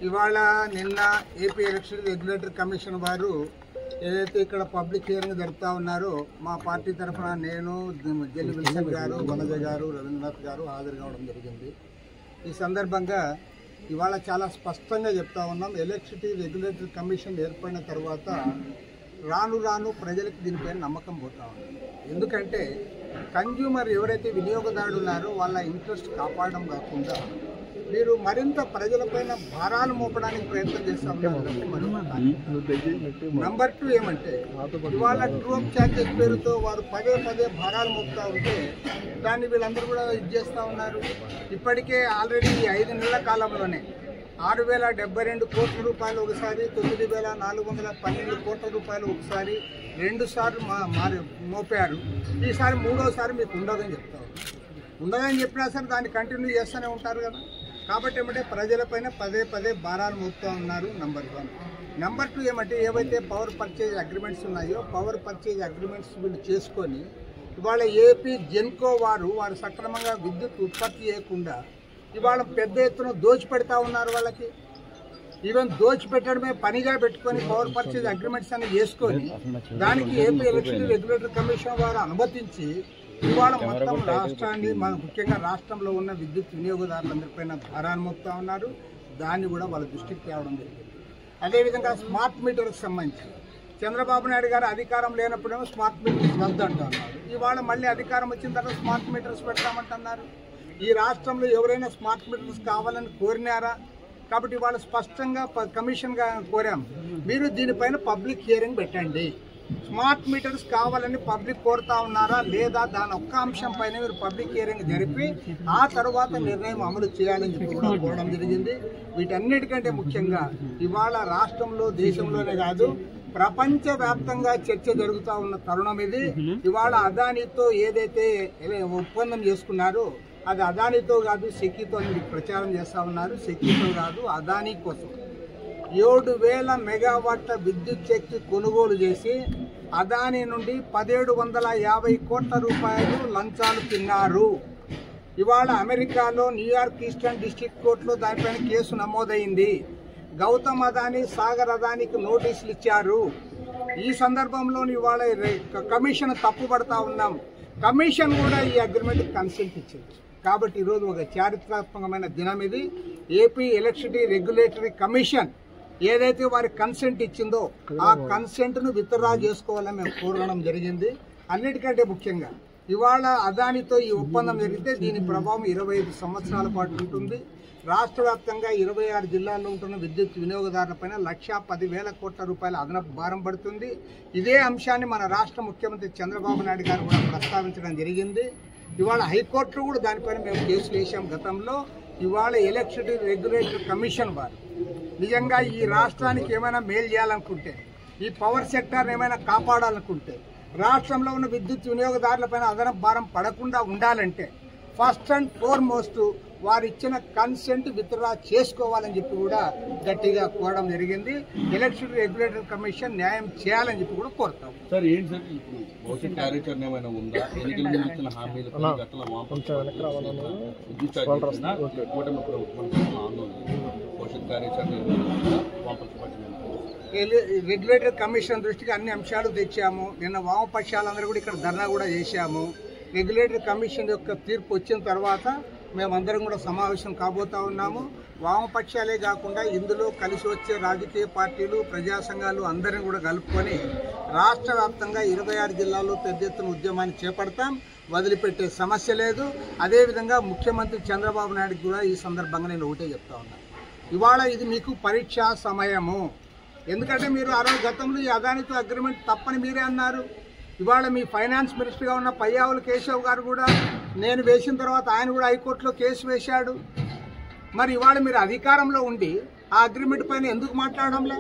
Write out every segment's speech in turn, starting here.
ఇవాళ నిన్న AP election regulatory commission వారు ఏదైతే ఇక్కడ పబ్లిక్ హియరింగ్ జరుపుతా ఉన్నారో మా పార్టీ తరఫున నేను జెల్లి విల్సన్ గారు వనజ గారు రవీంద్రనాథ్ గారు హాజరు కావడం జరిగింది. ఈ సందర్భంగా ఇవాళ చాలా స్పష్టంగా చెప్తా ఉన్నాం, ఎలక్ట్రిసిటీ రెగ్యులేటరీ కమిషన్ ఏర్పడిన తర్వాత రాను రాను ప్రజలకు దీనిపైన నమ్మకం పోతా ఉంది. ఎందుకంటే కన్జ్యూమర్ ఎవరైతే వినియోగదారులు ఉన్నారో వాళ్ళ ఇంట్రెస్ట్ కాపాడడం కాకుండా మీరు మరింత ప్రజలపైన భారాలు మోపడానికి ప్రయత్నం చేస్తా ఉన్నారు. నంబర్ 2 ఏమంటే ఇవాళ ట్రూ అప్ ఛార్జెస్ పేరుతో వారు పదే పదే భారాలు మోపుతా ఉంటే దాన్ని వీళ్ళందరూ కూడా చేస్తూ ఉన్నారు. ఇప్పటికే ఆల్రెడీ 5 నెలల కాలంలోనే 6,072 కోట్ల రూపాయలు ఒకసారి, 9,412 కోట్ల రూపాయలు ఒకసారి, 2 సార్లు మోపారు. ఈసారి 3వసారి మీకు ఉండదని చెప్తారు. ఉండదని చెప్పినా సరే దాన్ని కంటిన్యూ చేస్తూనే ఉంటారు కదా. కాబట్టి ఏమంటే ప్రజలపైన పదే పదే భారాలు మోపుతూ ఉన్నారు. నంబర్ 1. నంబర్ 2 ఏమంటే ఏవైతే పవర్ పర్చేజ్ అగ్రిమెంట్స్ ఉన్నాయో పవర్ పర్చేజ్ అగ్రిమెంట్స్ వీళ్ళు చేసుకొని ఇవాళ ఏపీ జెన్కో వారు సక్రమంగా విద్యుత్ ఉత్పత్తి చేయకుండా ఇవాళ పెద్ద ఎత్తున దోచిపెడతా ఉన్నారు. వాళ్ళకి ఈవెన్ దోచిపెట్టడమే పనిగా పెట్టుకొని పవర్ పర్చేజ్ అగ్రిమెంట్స్ అన్ని చేసుకొని దానికి ఏపీ ఎలక్ట్రిసిటీ రెగ్యులేటరీ కమిషన్ వారు అనుమతించి ఇవాళ మొత్తం రాష్ట్రాన్ని ముఖ్యంగా రాష్ట్రంలో ఉన్న విద్యుత్ వినియోగదారులందరిపైన భారాన్ని మోపుతా ఉన్నారు. దాన్ని కూడా వాళ్ళ దృష్టికి తేవడం జరిగింది. అదేవిధంగా స్మార్ట్ మీటర్కి సంబంధించి చంద్రబాబు నాయుడు గారు అధికారం లేనప్పుడేమో స్మార్ట్ మీటర్స్ వద్దు అంటున్నారు. ఇవాళ మళ్ళీ అధికారం వచ్చిన తర్వాత స్మార్ట్ మీటర్స్ పెడతామంటున్నారు. ఈ రాష్ట్రంలో ఎవరైనా స్మార్ట్ మీటర్స్ కావాలని కోరినారా? కాబట్టి ఇవాళ స్పష్టంగా కమిషన్గా కోరాం, మీరు దీనిపైన పబ్లిక్ హియరింగ్ పెట్టండి. స్మార్ట్ మీటర్స్ కావాలని పబ్లిక్ కోరుతా ఉన్నారా లేదా, దాని ఒక్క అంశం పైన మీరు పబ్లిక్ హియరింగ్ జరిపి ఆ తర్వాత నిర్ణయం అమలు చేయాలని చెప్పి కూడా కోరడం జరిగింది. వీటన్నిటికంటే ముఖ్యంగా ఇవాళ రాష్ట్రంలో దేశంలోనే కాదు ప్రపంచవ్యాప్తంగా చర్చ జరుగుతూ ఉన్న తరుణం ఇది. ఇవాళ అదానీతో ఏదైతే ఒప్పందం చేసుకున్నారో అది అదానీతో కాదు సెకీతో ప్రచారం చేస్తూ ఉన్నారు. సెకీతో కాదు, అదానీ కోసం 7,000 మెగావాట్ల విద్యుత్ శక్తి కొనుగోలు చేసి అదానీ నుండి 1,750 కోట్ల రూపాయలు లంచాలు తిన్నారు. ఇవాళ అమెరికాలో న్యూయార్క్ ఈస్టర్న్ డిస్ట్రిక్ట్ కోర్టులో దానిపైన కేసు నమోదైంది. గౌతమ్ అదానీ, సాగర్ అదానీకి నోటీసులు ఇచ్చారు. ఈ సందర్భంలో ఇవాళ కమిషన్ తప్పుపడతా ఉన్నాం. కమిషన్ కూడా ఈ అగ్రిమెంట్ కన్సెంట్ ఇచ్చింది. కాబట్టి ఈరోజు ఒక చారిత్రాత్మకమైన దినం ఇది. ఏపీ ఎలక్ట్రిసిటీ రెగ్యులేటరీ కమిషన్ ఏదైతే వారి కన్సెంట్ ఇచ్చిందో ఆ కన్సెంట్ను విత్డ్రా చేసుకోవాలని మేము కోరడం జరిగింది. అన్నిటికంటే ముఖ్యంగా ఇవాళ అదానీతో ఈ ఒప్పందం జరిగితే దీని ప్రభావం 25 సంవత్సరాల పాటు ఉంటుంది. రాష్ట్ర వ్యాప్తంగా 26 జిల్లాల్లో ఉంటున్న విద్యుత్ వినియోగదారులపైన 1,10,000 కోట్ల రూపాయల అదనపు భారం పడుతుంది. ఇదే అంశాన్ని మన రాష్ట్ర ముఖ్యమంత్రి చంద్రబాబు నాయుడు గారు కూడా ప్రస్తావించడం జరిగింది. ఇవాళ హైకోర్టులో కూడా దానిపైన మేము కేసులు వేసాం గతంలో. ఇవాళ ఎలక్ట్రిసిటీ రెగ్యులేటరీ కమిషన్ వారు నిజంగా ఈ రాష్ట్రానికి ఏమైనా మేలు చేయాలనుకుంటే, ఈ పవర్ సెక్టార్ని ఏమైనా కాపాడాలనుకుంటే, రాష్ట్రంలో ఉన్న విద్యుత్ వినియోగదారులపైన అదనపు భారం పడకుండా ఉండాలంటే ఫస్ట్ అండ్ ఫార్మోస్ట్ వారు ఇచ్చిన కన్సెంట్ విత్డ్రా చేసుకోవాలని చెప్పి కూడా గట్టిగా కోరడం జరిగింది. ఎలక్ట్రిసిటీ రెగ్యులేటరీ కమిషన్ న్యాయం చేయాలని చెప్పి కూడా కోరుతాం. సార్ ఏంటి సార్ ఇప్పుడు భవిష్యత్ కార్యాచరణ ఏమైనా ఉందా? ఎన్నికల ముందు ఇచ్చిన హామీలు భవిష్యత్ కార్యాచరణ రెగ్యులేటరీ కమిషన్ దృష్టికి అన్ని అంశాలు తెచ్చాము. నిన్న వామపక్షాలందరూ కూడా ఇక్కడ ధర్నా కూడా చేశాము. రెగ్యులేటరీ కమిషన్ యొక్క తీర్పు వచ్చిన తర్వాత మేమందరం కూడా సమావేశం కాబోతా ఉన్నాము. వామపక్షాలే కాకుండా ఇందులో కలిసి వచ్చే రాజకీయ పార్టీలు, ప్రజా సంఘాలు అందరినీ కూడా కలుపుకొని రాష్ట్ర వ్యాప్తంగా 26 జిల్లాల్లో పెద్ద ఎత్తున ఉద్యమాన్ని చేపడతాం. వదిలిపెట్టే సమస్య లేదు. అదేవిధంగా ముఖ్యమంత్రి చంద్రబాబు నాయుడుకి కూడా ఈ సందర్భంగా నేను ఒకటే చెప్తా ఉన్నాను, ఇవాళ ఇది మీకు పరీక్షా సమయము. ఎందుకంటే మీరు ఆ రోజు గతంలో ఈ అదానీతో అగ్రిమెంట్ తప్పని మీరే అన్నారు. ఇవాళ మీ ఫైనాన్స్ మినిస్టర్గా ఉన్న పయ్యావుల కేశవ్ గారు కూడా నేను వేసిన తర్వాత ఆయన కూడా హైకోర్టులో కేసు వేశాడు. మరి ఇవాళ మీరు అధికారంలో ఉండి ఆ అగ్రిమెంట్ పైన ఎందుకు మాట్లాడడంలే?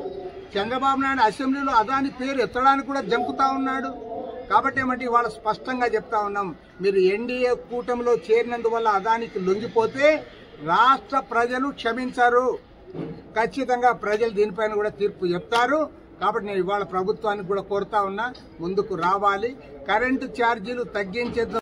చంద్రబాబు నాయుడు అసెంబ్లీలో అదానీ పేరు ఎత్తడానికి కూడా జంకుతా ఉన్నాడు. కాబట్టి ఏమంటే ఇవాళ స్పష్టంగా చెప్తా ఉన్నాం, మీరు ఎన్డీఏ కూటమిలో చేరినందువల్ల అదానీకి లొంగిపోతే రాష్ట్ర ప్రజలు క్షమించరు. ఖచ్చితంగా ప్రజలు దీనిపైన కూడా తీర్పు చెప్తారు. కాబట్టి నేను ఇవాళ ప్రభుత్వానికి కూడా కోరుతా ఉన్నా, ముందుకు రావాలి. కరెంటు ఛార్జీలు తగ్గించే